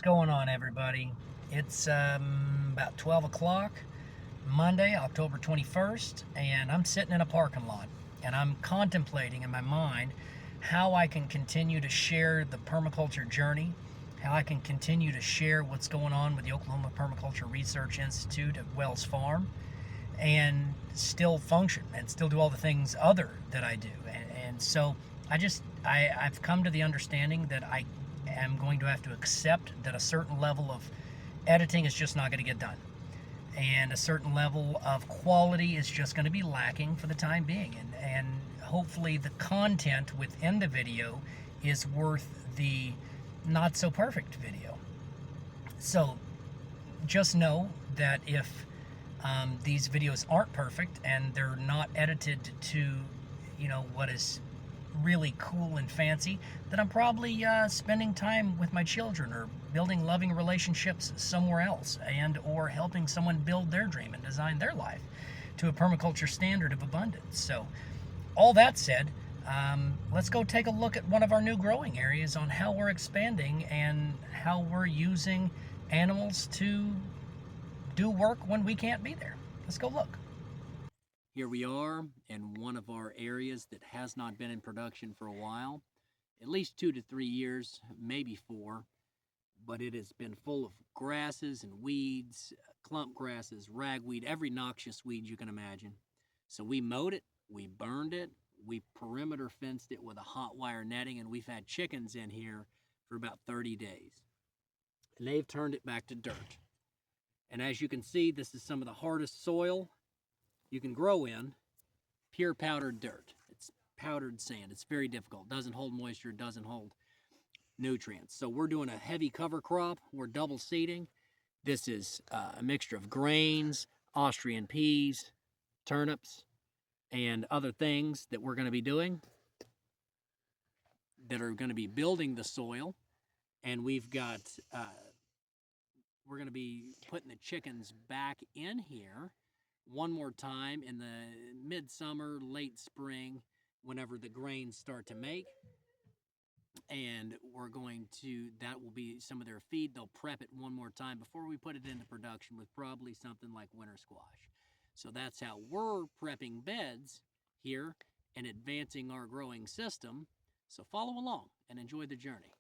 going on, everybody? It's about 12 o'clock, Monday, October 21st, and I'm sitting in a parking lot and I'm contemplating in my mind how I can continue to share the permaculture journey, how I can continue to share what's going on with the Oklahoma Permaculture Research Institute at Wells Farm and still function and still do all the things other that I do. And so I've come to the understanding that I am going to have to accept that a certain level of editing is just not going to get done. And a certain level of quality is just going to be lacking for the time being. And hopefully the content within the video is worth the not so perfect video. So just know that if these videos aren't perfect and they're not edited to, what is really cool and fancy, that I'm probably spending time with my children or building loving relationships somewhere else, and or helping someone build their dream and design their life to a permaculture standard of abundance. So all that said, let's go take a look at one of our new growing areas on how we're expanding and how we're using animals to do work when we can't be there. Let's go look. Here we are in one of our areas that has not been in production for a while, at least 2 to 3 years, maybe 4, but it has been full of grasses and weeds, clump grasses, ragweed, every noxious weed you can imagine. So we mowed it, we burned it, we perimeter fenced it with a hot wire netting, and we've had chickens in here for about 30 days. And they've turned it back to dirt. And as you can see, this is some of the hardest soil you can grow in, pure powdered dirt. It's powdered sand. It's very difficult. Doesn't hold moisture, doesn't hold nutrients. So we're doing a heavy cover crop. We're double seeding. This is a mixture of grains, Austrian peas, turnips, and other things that we're going to be doing that are going to be building the soil. And we've got, we're going to be putting the chickens back in here one more time in the midsummer, late spring, whenever the grains start to make. And we're going to, that will be some of their feed. They'll prep it one more time before we put it into production with probably something like winter squash. So that's how we're prepping beds here and advancing our growing system. So follow along and enjoy the journey.